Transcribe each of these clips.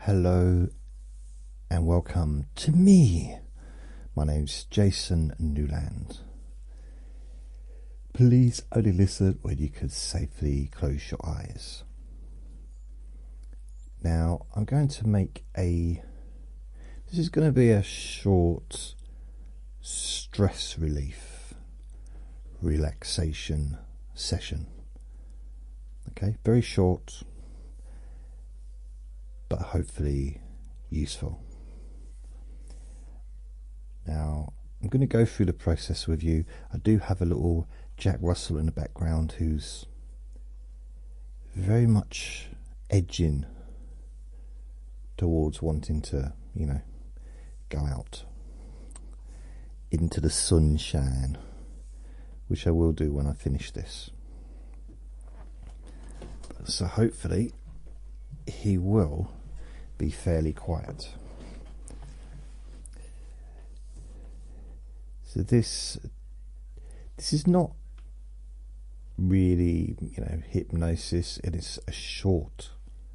Hello and welcome to me. My name's Jason Newland. Please only listen when you can safely close your eyes. Now, I'm going to make this is going to be a short stress relief relaxation session. Okay, very short, but hopefully useful. Now, I'm going to go through the process with you. I do have a little Jack Russell in the background who's very much edging towards wanting to, go out into the sunshine, which I will do when I finish this. So hopefully he will be fairly quiet. So this is not really, hypnosis. It is a short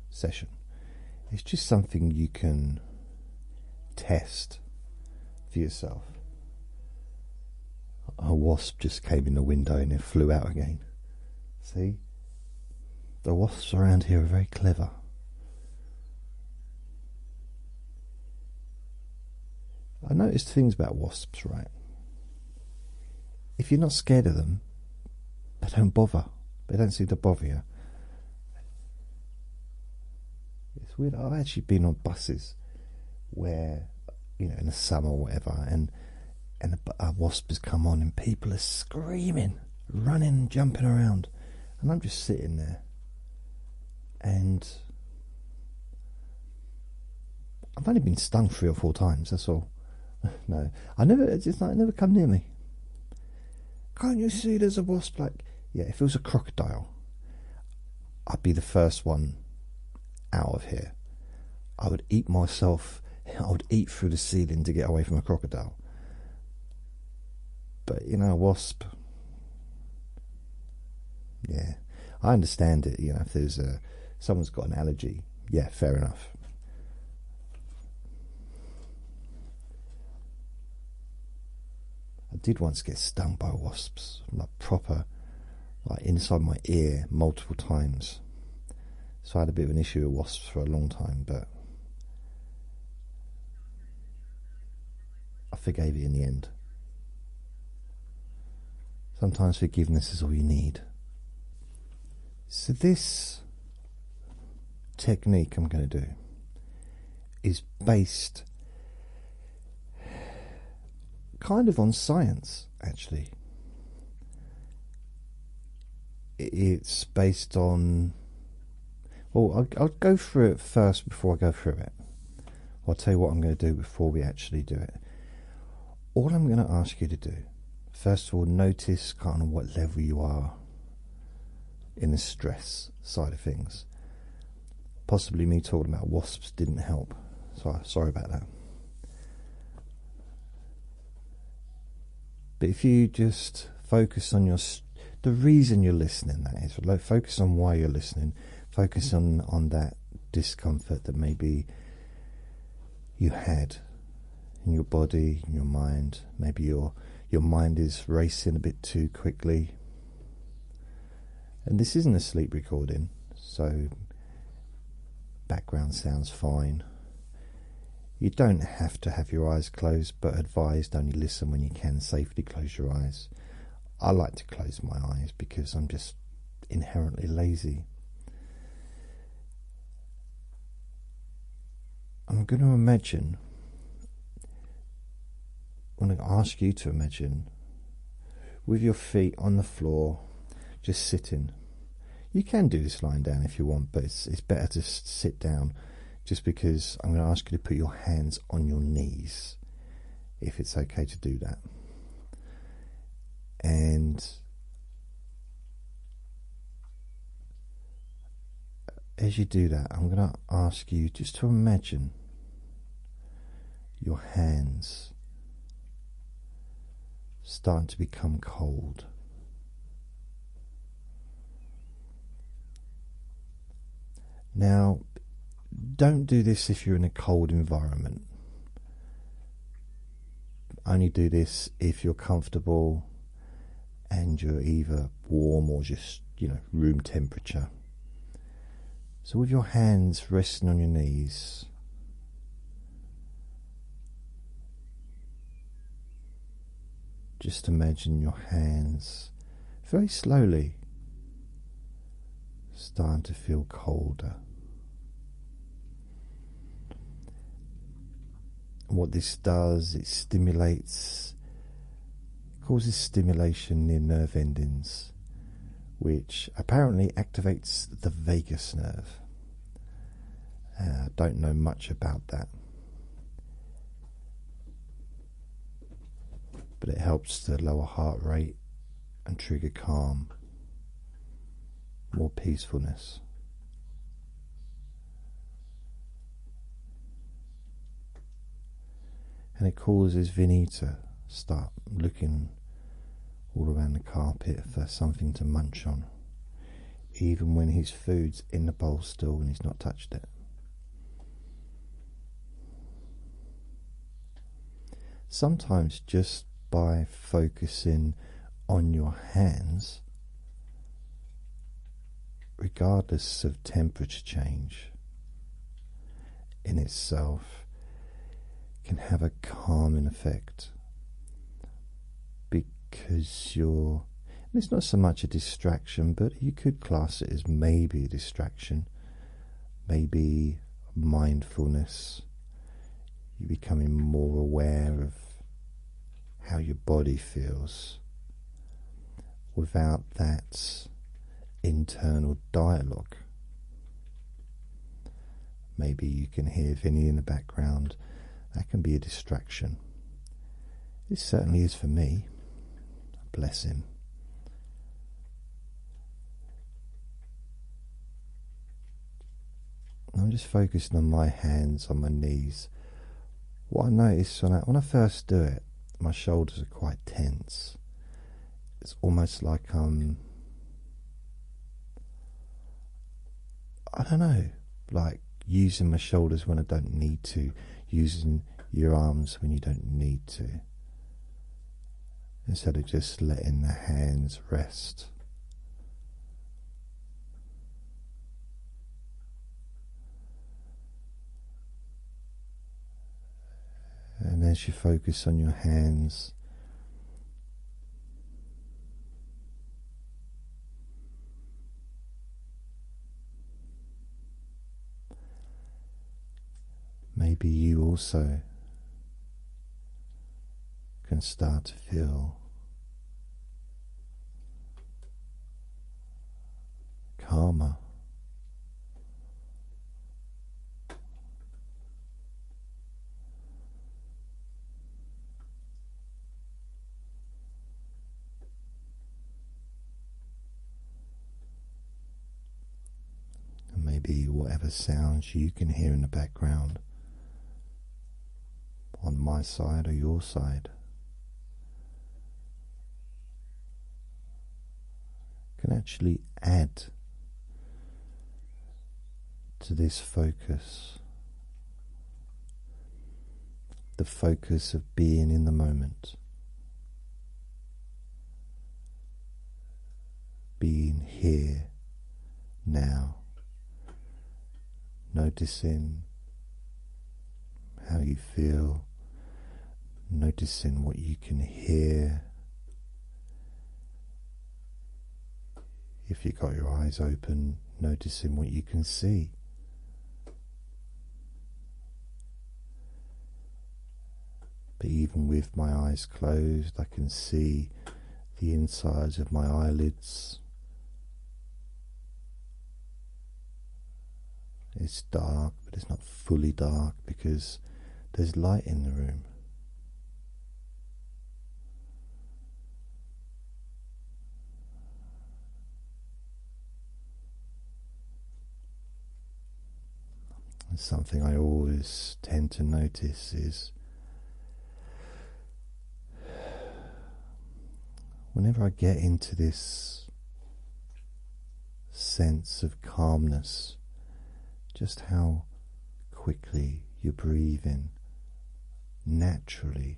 session. It's just something you can test for yourself. A wasp just came in the window and it flew out again. See? The wasps around here are very clever. I noticed things about wasps, right? If you're not scared of them, they don't bother. They don't seem to bother you. It's weird. I've actually been on buses where, in the summer or whatever, and a wasp has come on and people are screaming, running, jumping around. And I'm just sitting there. And I've only been stung 3 or 4 times, that's all. No, it never come near me. Can't you see there's a wasp? Yeah, if it was a crocodile, I'd be the first one out of here. I would eat myself. I would eat through the ceiling to get away from a crocodile. But a wasp, yeah, I understand it. If there's someone's got an allergy, yeah, fair enough. I did once get stung by wasps, proper, inside my ear multiple times. So I had a bit of an issue with wasps for a long time, but I forgave it in the end. Sometimes forgiveness is all you need. So this technique I'm going to do is based kind of on science, actually. It's based on... Well, I'll go through it first before I go through it. I'll tell you what I'm going to do before we actually do it. All I'm going to ask you to do, first of all, notice kind of what level you are in the stress side of things. Possibly me talking about wasps didn't help, so sorry about that. But if you just focus on the reason you're listening, that is, focus on why you're listening, focus on that discomfort that maybe you had in your body, in your mind. Maybe your mind is racing a bit too quickly. And this isn't a sleep recording, so background sounds fine. You don't have to have your eyes closed, but advised only listen when you can safely close your eyes. I like to close my eyes because I'm just inherently lazy. I'm going to imagine, I'm going to ask you to imagine with your feet on the floor, just sitting. You can do this lying down if you want, but it's better to sit down, just because I'm going to ask you to put your hands on your knees, if it's okay to do that. And as you do that, I'm going to ask you just to imagine your hands starting to become cold. Now, don't do this if you're in a cold environment. Only do this if you're comfortable and you're either warm or just, room temperature. So with your hands resting on your knees, just imagine your hands very slowly starting to feel colder. What this does, it causes stimulation in nerve endings, which apparently activates the vagus nerve. I don't know much about that, but it helps to lower heart rate and trigger calm, more peacefulness. And it causes Vinny to start looking all around the carpet for something to munch on, even when his food's in the bowl still and he's not touched it. Sometimes just by focusing on your hands, regardless of temperature change in itself, can have a calming effect, because it's not so much a distraction, but you could class it as maybe a distraction, maybe mindfulness. You're becoming more aware of how your body feels without that internal dialogue. Maybe you can hear Vinny in the background. That can be a distraction. It certainly is for me. Bless him. I'm just focusing on my hands, on my knees. What I notice when I first do it, my shoulders are quite tense. It's almost like I don't know, like using my shoulders when I don't need to, using your arms when you don't need to, instead of just letting the hands rest. And as you focus on your hands, maybe you also can start to feel calmer. And maybe whatever sounds you can hear in the background, on my side or your side, can actually add to this focus, the focus of being in the moment, being here now, noticing how you feel, noticing what you can hear. If you've got your eyes open, noticing what you can see. But even with my eyes closed, I can see the insides of my eyelids. It's dark, but it's not fully dark because there's light in the room. And something I always tend to notice is whenever I get into this sense of calmness, just how quickly your breathing naturally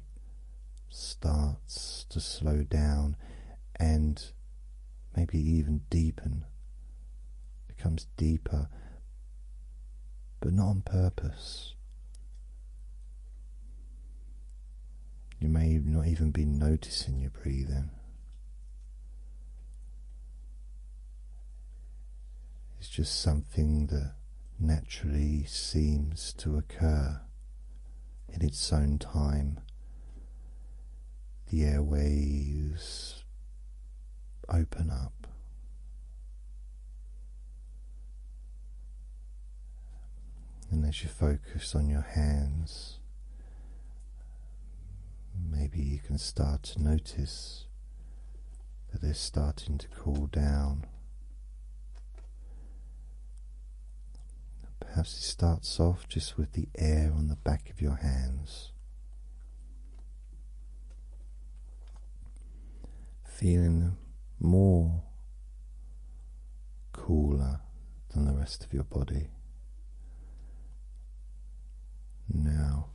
starts to slow down and maybe even deepen, becomes deeper, but not on purpose. You may not even be noticing your breathing. It's just something that naturally seems to occur in its own time. The airways open up. And as you focus on your hands, maybe you can start to notice that they're starting to cool down. Perhaps it starts off just with the air on the back of your hands, feeling more cooler than the rest of your body. Now,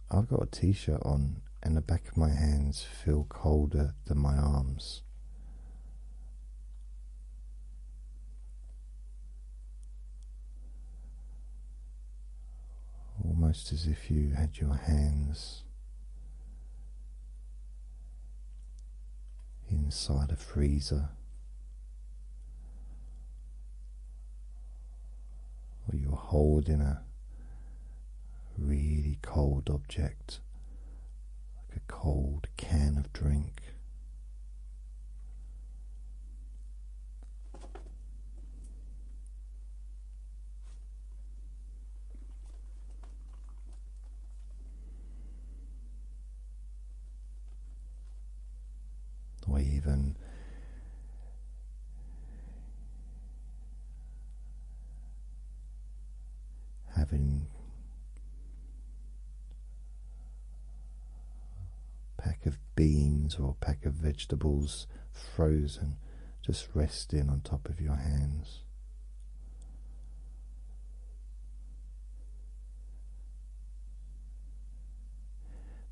I've got a t-shirt on and the back of my hands feel colder than my arms. Almost as if you had your hands inside a freezer, or you're holding a really cold object, like a cold can of drink. Or even having a pack of beans or a pack of vegetables frozen just resting on top of your hands.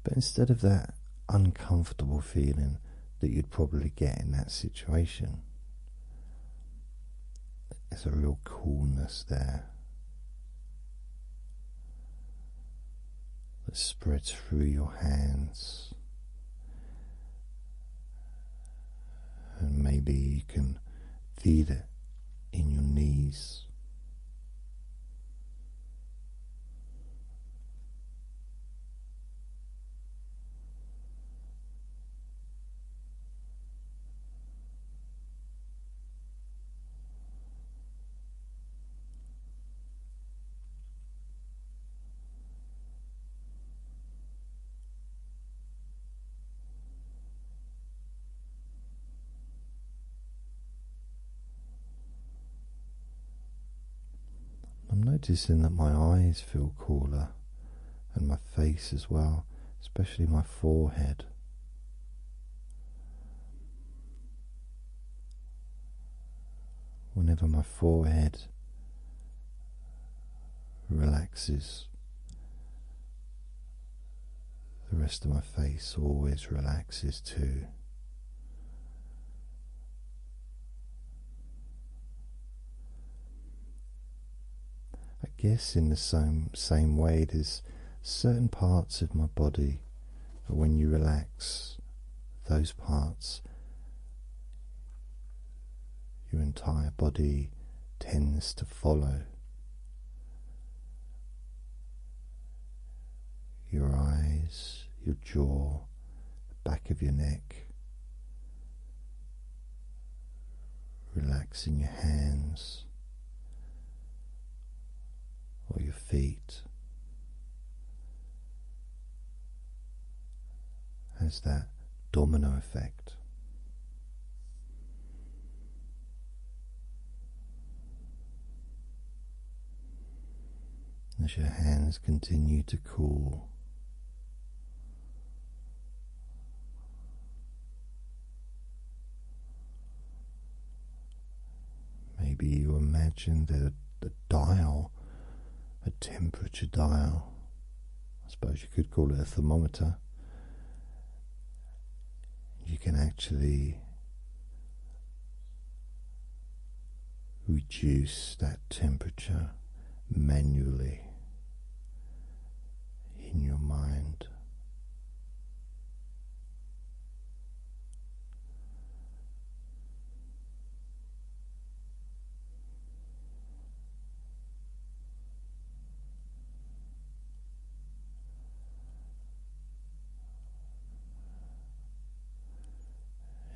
But instead of that uncomfortable feeling that you'd probably get in that situation, there's a real coolness there that spreads through your hands, and maybe you can feel it in your knees. I'm noticing that my eyes feel cooler, and my face as well, especially my forehead. Whenever my forehead relaxes, the rest of my face always relaxes too. I guess in the same way, there's certain parts of my body that when you relax those parts, your entire body tends to follow. Your eyes, your jaw, the back of your neck, relaxing your hands or your feet, has that domino effect. As your hands continue to cool, maybe you imagine that the dial a temperature dial. I suppose you could call it a thermometer. You can actually reduce that temperature manually in your mind.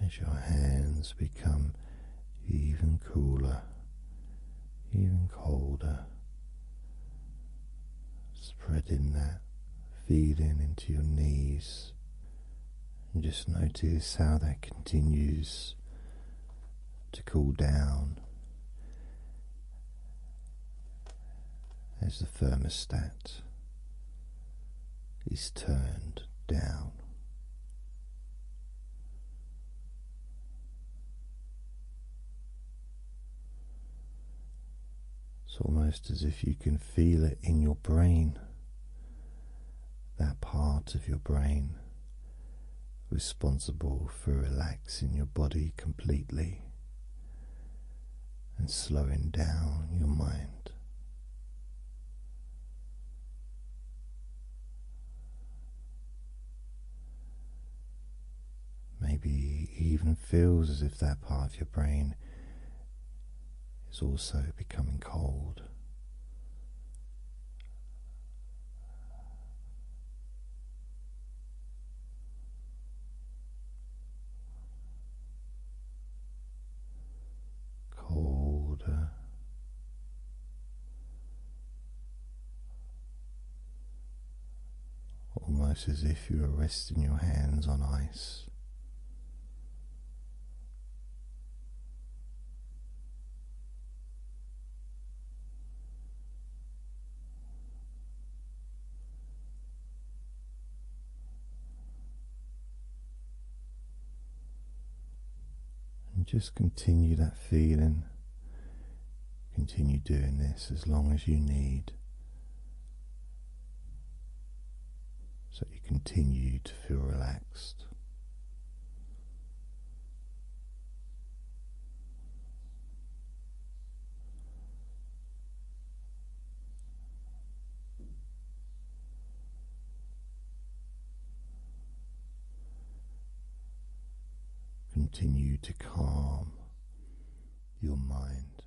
As your hands become even cooler, even colder, spreading that feeling into your knees, and just notice how that continues to cool down as the thermostat is turned down. It's almost as if you can feel it in your brain, that part of your brain responsible for relaxing your body completely and slowing down your mind. Maybe it even feels as if that part of your brain is also becoming cold. Colder. Almost as if you were resting your hands on ice. And just continue that feeling. Continue doing this as long as you need, so you continue to feel relaxed. Continue to calm your mind.